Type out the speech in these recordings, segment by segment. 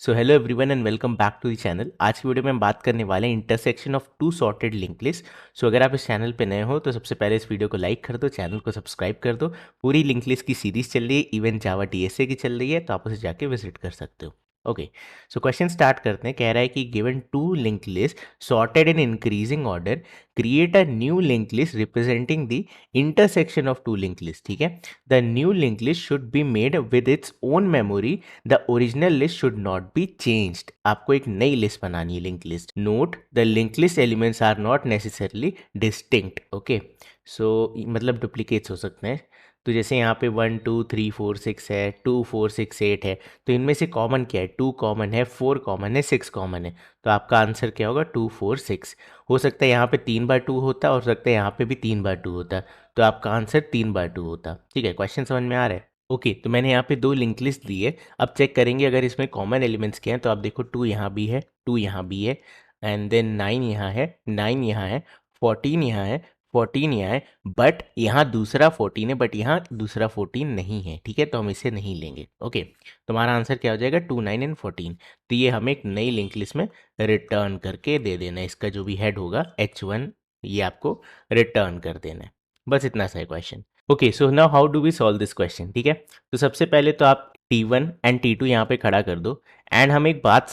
So hello everyone and welcome back to the channel. आज की video में हम बात करने वाले हैं intersection of two sorted link list. So अगर आप इस चैनल पे नए हो तो सबसे पहले इस वीडियो को लाइक कर दो, चैनल को सब्सक्राइब कर दो। पूरी लिंक लिस्ट की सीरीज चल रही है, इवन जावा डीएसए की चल रही है, तो आप उसे जाके विजिट कर सकते हो। ओके, सो क्वेश्चन स्टार्ट करते हैं। कह रहा है कि given two link list sorted in increasing order, create a new link list representing the intersection of two link list. ठीक है, the new link list should be made with its own memory, the original list should not be changed. आपको एक नई list बनानी है, link list. Note the link list elements are not necessarily distinct. Okay, so मतलब duplicates हो सकते हैं। तो जैसे यहाँ पे 1 2 3 4 6 है, 2 4 6 8 है, तो इनमें से कॉमन क्या है? 2 कॉमन है, 4 कॉमन है, 6 कॉमन है। तो आपका आंसर क्या होगा? 2 4 6। हो सकता है यहाँ पे 3/2 होता, हो सकता है यहाँ पे भी 3/2 होता, तो आपका आंसर 3/2 होता। ठीक है, क्वेश्चन समझ में आ रहा है? ओके, तो मैंने यहाँ पे दो लिंक लिस्ट दी है। अब चेक करेंगे अगर इसमें कॉमन एलिमेंट्स क्या हैं। तो आप देखो 2 यहाँ भी है, 2 यहाँ भी है, एंड देन 9 यहाँ है, 9 यहाँ है, 14 यहाँ है, 14 यहाँ है, बट यहाँ दूसरा 14 है, बट यहाँ दूसरा 14 नहीं है। ठीक है, तो हम इसे नहीं लेंगे। ओके, तुम्हारा आंसर क्या हो जाएगा? 2 9 एंड 14। तो ये हमें एक नई लिंक लिस्ट में रिटर्न करके दे देना है। इसका जो भी हेड होगा H1, ये आपको रिटर्न कर देना है। बस इतना सा है question. Okay, so now how do we solve this question? ठीक है, तो सबसे पहले तो आप T1 एंड T2 यहाँ पे खड़ा कर दो। एंड हम एक बात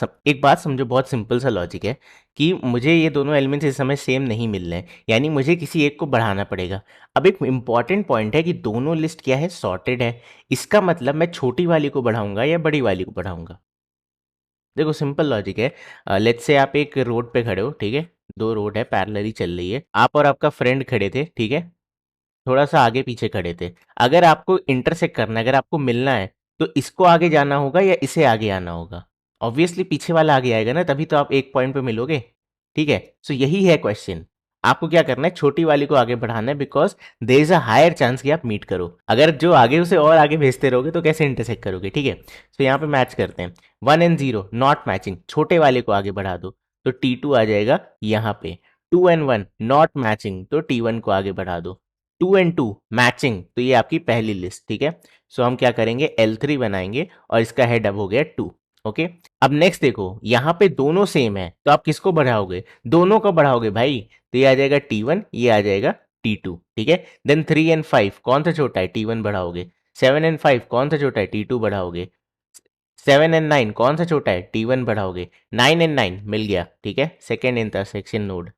समझो, बहुत सिंपल सा लॉजिक है कि मुझे ये दोनों एलिमेंट्स इस समय सेम नहीं मिल रहे हैं, यानी मुझे किसी एक को बढ़ाना पड़ेगा। अब एक इंपॉर्टेंट पॉइंट है कि दोनों लिस्ट क्या है? सॉर्टेड है। इसका मतलब मैं छोटी वाली को बढ़ाऊंगा या बड़ी वाली को बढ़ाऊंगा? देखो सिंपल लॉजिक है। लेट्स से आप एक रोड पे खड़े हो, ठीक है, दो रोड है, पैरेलली चल रही है, आप और आपका फ्रेंड खड़े थे, ठीक है, थोड़ा सा आगे पीछे खड़े थे। अगर आपको इंटरसेक्ट करना है, अगर आपको मिलना है, तो इसको आगे जाना होगा या इसे आगे आना होगा? ऑब्वियसली पीछे वाला आगे आएगा ना, तभी तो आप एक पॉइंट पे मिलोगे। ठीक है, सो यही है क्वेश्चन। आपको क्या करना है? छोटी वाली को आगे बढ़ाना है, because there is a higher chance कि आप मीट करो। अगर जो आगे उसे और आगे भेजते रहोगे तो कैसे इंटरसेक्ट करोगे? ठीक है, सो यहाँ पे मैच करते हैं। 1 एंड 0 नॉट मैचिंग, छोटे वाले को आगे बढ़ा दो, तो T2 आ जाएगा यहाँ पे। 2 एंड 1 नॉट मैचिंग, तो T1 को आगे बढ़ा दो। 2 एंड 2 मैचिंग, तो ये आपकी पहली लिस्ट। ठीक है, सो हम क्या करेंगे? L3 बनाएंगे और इसका हेड अब हो गया 2। ओके, अब नेक्स्ट देखो, यहाँ पे दोनों सेम है, तो आप किसको बढ़ाओगे? दोनों को बढ़ाओगे भाई। तो ये आ जाएगा T1, ये आ जाएगा T2। ठीक है, देन 3 एंड 5 कौन सा छोटा है? T1 बढ़ाओगे। 7 एंड 5 कौन सा छोटा है? T2 बढ़ाओगे। 7 एंड 9 कौन सा छोटा है? T1 बढ़ाओगे। 9 एंड 9 मिल गया। ठीक है, सेकेंड इंटरसेक्शन नोड।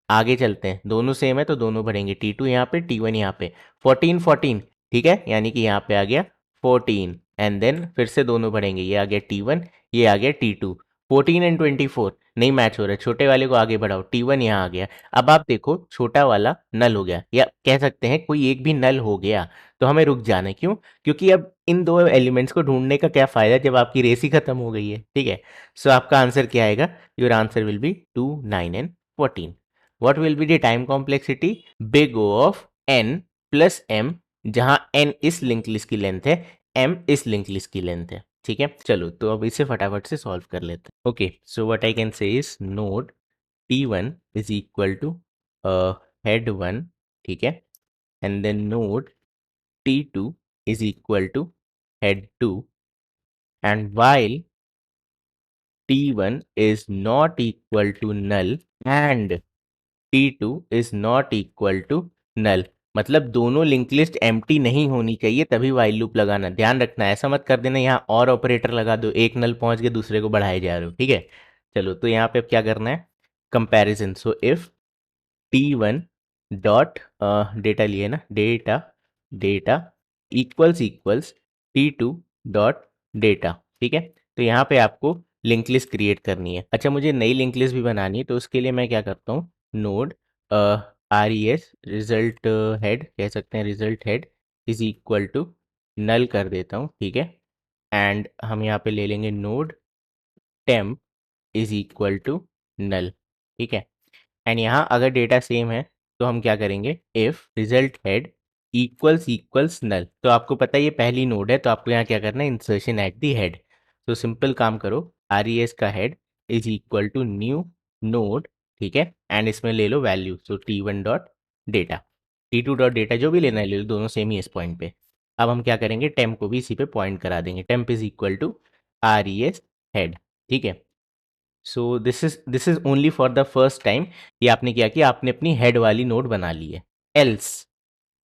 आगे चलते हैं, दोनों सेम है तो दोनों बढ़ेंगे। T2 यहाँ पे, T1 यहाँ पे। 14 14, ठीक है, यानी कि यहाँ पे आ गया 14, एंड देन फिर से दोनों बढ़ेंगे। ये आ गया T1, ये आ गया T2। 14 एंड 24 नहीं मैच हो रहा है, छोटे वाले को आगे बढ़ाओ। T1 यहाँ आ गया। अब आप देखो, छोटा वाला नल हो गया, या कह सकते हैं कोई एक भी नल हो गया, तो हमें रुक जाना है। क्यों? क्योंकि अब इन दो एलिमेंट्स को ढूंढने का क्या फायदा जब आपकी रेस ही खत्म हो गई है। ठीक है, सो आपका आंसर क्या आएगा? Your answer will be 2 9 and 14। What will be the time complexity? Big O of n plus m, जहां n इस लिंक लिस्ट की लेंथ है, m इस लिंक लिस्ट की लेंथ है। ठीक है, चलो तो अब इसे फटाफट से सॉल्व कर लेते हैं। Okay, so what I can say is node T1 is equal to head 1, ठीक है, and then node T2 is equal to head 2, and while T1 is not equal to null and T2 is not equal to null, मतलब दोनों link list empty नहीं होनी चाहिए, तभी while loop लगाना। ध्यान रखना, ऐसा मत कर देना यहाँ और ऑपरेटर लगा दो, एक नल पहुंच के दूसरे को बढ़ाए जा रहे हो। ठीक है, चलो तो यहाँ पे अब क्या करना है? Comparison. So if T1 dot data लिए ना, data data equals equals T2 dot data. ठीक है, तो यहाँ पे आपको लिंक लिस्ट क्रिएट करनी है। अच्छा, मुझे नई लिंक लिस्ट भी बनानी है, तो उसके लिए मैं क्या करता हूँ? नोड res रिजल्ट हेड, कह सकते हैं result head, is equal to null कर देता हूँ। ठीक है, एंड हम यहाँ पे ले लेंगे node temp is equal to null. ठीक है, एंड यहाँ अगर डेटा सेम है तो हम क्या करेंगे? If result head equals equals null, तो आपको पता है ये पहली नोड है, तो आपको यहाँ क्या करना है? Insertion at the head. तो सिंपल काम करो, res का head is equal to new node, ठीक है, एंड इसमें ले लो value, so T1 dot data, T2 dot data, जो भी लेना है ले लो, दोनों सेम ही इस पॉइंट पे। अब हम क्या करेंगे? टेम्प को भी इसी पे पॉइंट करा देंगे, temp is equal to res head. ठीक है। So this is only for the first time. ये आपने क्या किया, आपने अपनी हेड वाली नोड बना ली है। एल्स,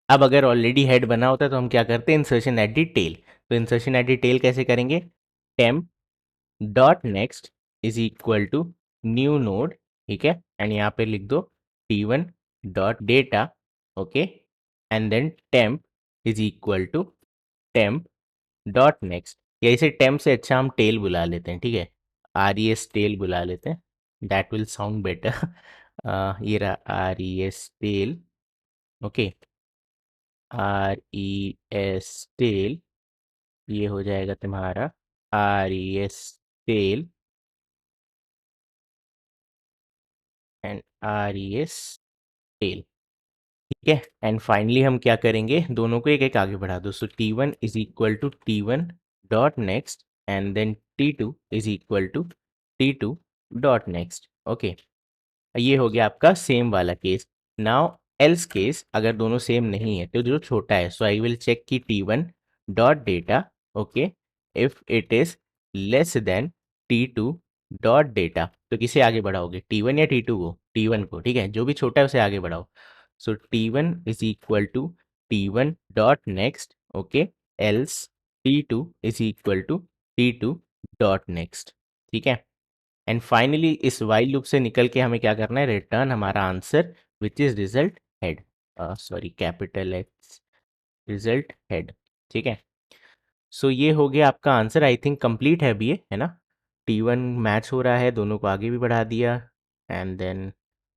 अब अगर ऑलरेडी हेड बना होता है तो हम क्या करते हैं, इंसर्शन एट दी टेल। तो इंसर्शन एट दी टेल कैसे करेंगे, temp dot next is equal to new node, ठीक है, एंड यहाँ पे लिख दो t1 dot data, okay, and then temp is equal to temp dot next, या इसे टेम्प से अच्छा हम टेल बुला लेते हैं, ठीक है, RES टेल बुला लेते हैं, दैट विल साउंड बेटर। ये रहा RES tail, okay, RES tail, ये हो जाएगा तुम्हारा RES tail and RES tail, ठीक है। एंड फाइनली हम क्या करेंगे, दोनों को एक एक आगे बढ़ा दो। So t1 is equal to t1 dot next and then t2 is equal to t2 dot next, okay. ये हो गया आपका सेम वाला केस। नाउ एल्स केस, अगर दोनों सेम नहीं है तो जो छोटा है, सो आई विल चेक कि t1 dot data, okay, if it is less than t2 dot data, तो किसे आगे बढ़ाओगे, t1 या t2 को, t1 को, ठीक है, जो भी छोटा है उसे आगे बढ़ाओ। So t1 is equal to t1 dot next, okay, else t2 is equal to t2 dot next, ठीक है। एंड फाइनली इस वाइल लूप से निकल के हमें क्या करना है, रिटर्न हमारा answer which is result head, sorry capital H, result head, ठीक है। सो ये हो गया आपका आंसर, आई थिंक कंप्लीट है अभी ये, है ना, t1 मैच हो रहा है, दोनों को आगे भी बढ़ा दिया, एंड देन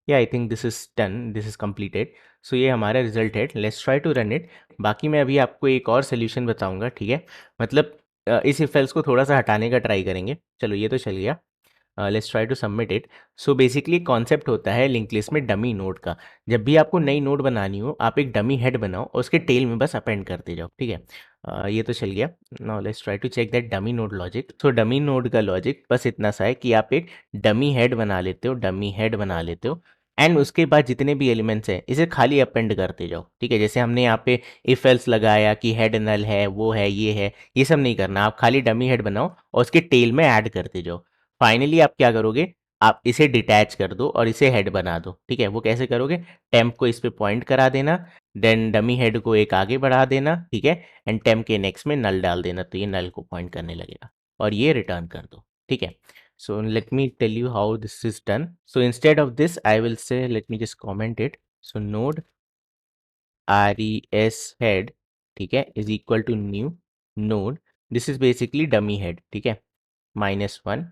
या I think this is done, this is completed. So ये हमारा रिजल्ट है, let's try to run it. बाकी मैं अभी आपको एक और सोल्यूशन बताऊंगा, ठीक है, मतलब इस इफ एल्स को थोड़ा सा हटाने का ट्राई करेंगे। चलो ये तो चल गया, let's try to submit it. So basically concept होता है लिंक लिस्ट में डमी नोड का। जब भी आपको नई नोड बनानी हो, आप एक डमी हेड बनाओ और उसके टेल में बस अपेंड करते जाओ, ठीक है। ये तो चल गया। Now let's try to check that dummy node logic. So dummy node का लॉजिक बस इतना सा है कि आप एक डमी हेड बना लेते हो, डमी हेड बना लेते हो, एंड उसके बाद जितने भी एलिमेंट्स हैं इसे खाली अपेंड करते जाओ, ठीक है। जैसे हमने यहाँ पे इफ एल्स लगाया कि हेड नल है, वो है, ये सब नहीं करना, आप खाली डमी हेड बनाओ और उसके टेल में ऐड करते जाओ। फाइनली आप क्या करोगे, आप इसे डिटैच कर दो और इसे हेड बना दो, ठीक है। वो कैसे करोगे, टेम्प को इस पे पॉइंट करा देना, देन डमी हेड को एक आगे बढ़ा देना, ठीक है, एंड टेम्प के नेक्स्ट में नल डाल देना, तो ये नल को पॉइंट करने लगेगा और ये रिटर्न कर दो, ठीक है। So let me tell you how this is done. So instead of this I will say, let me just comment it. So node RES head, ठीक है, is equal to new node, this is basically dummy head, ठीक है, -1।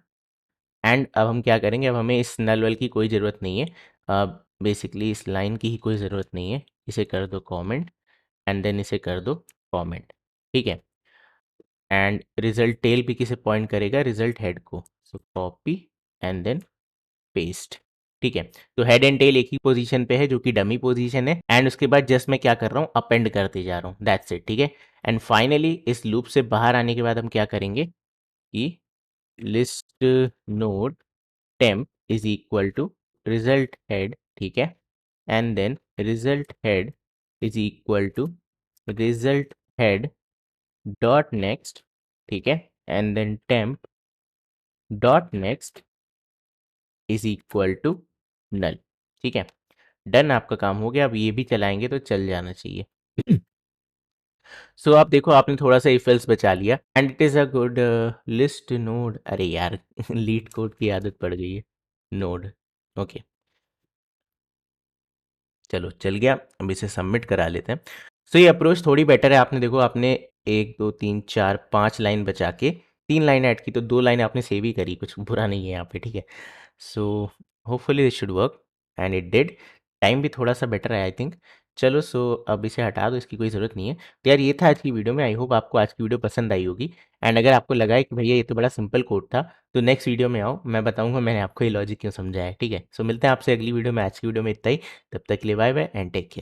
And अब हम क्या करेंगे, अब हमें इस नल वल की कोई ज़रूरत नहीं है, अब बेसिकली इस लाइन की ही कोई ज़रूरत नहीं है, इसे कर दो कमेंट एंड देन इसे कर दो कमेंट, ठीक है। एंड रिजल्ट टेल भी किसे पॉइंट करेगा, रिजल्ट हेड को। So copy and then paste, ठीक है। तो हेड एंड टेल एक ही पोजीशन पे है जो कि डमी पोजीशन है, एंड उसके बाद जस्ट मैं क्या कर रहा हूँ, अपेंड करते जा रहा हूँ, दैट्स इट, ठीक है। एंड फाइनली इस लूप से बाहर आने के बाद हम क्या करेंगे कि list node temp is equal to result head, ठीक है, and then result head is equal to result head dot next, ठीक है, and then temp dot next is equal to null, ठीक है। डन, आपका काम हो गया। अब ये भी चलाएंगे तो चल जाना चाहिए। सो आप देखो, आपने थोड़ा सा इफ एल्स बचा लिया, and it is a good list node, अरे यार लीड कोड की आदत पड़ गई है, नोड, ओके, चलो चल गया। अब इसे सबमिट करा लेते हैं। सो ये अप्रोच थोड़ी बेटर है, आपने देखो, आपने 1 2 3 4 5 लाइन बचा के 3 लाइन ऐड की, तो 2 लाइन आपने सेव ही करी, कुछ बुरा नहीं है यहाँ पे, ठीक है। So hopefully this should work, and it did. Time भी थोड़ा सा बेटर है आई थिंक। चलो, सो अब इसे हटा दो, इसकी कोई ज़रूरत नहीं है। तो यार ये था आज की वीडियो में, आई होप आपको आज की वीडियो पसंद आई होगी। एंड अगर आपको लगा है कि भैया ये तो बड़ा सिंपल कोड था, तो नेक्स्ट वीडियो में आओ, मैं बताऊंगा मैंने आपको ये लॉजिक क्यों समझाया है, ठीक है। सो मिलते हैं आपसे अगली वीडियो में, आज की वीडियो में इतना ही। तब तक के लिए bye bye and take care.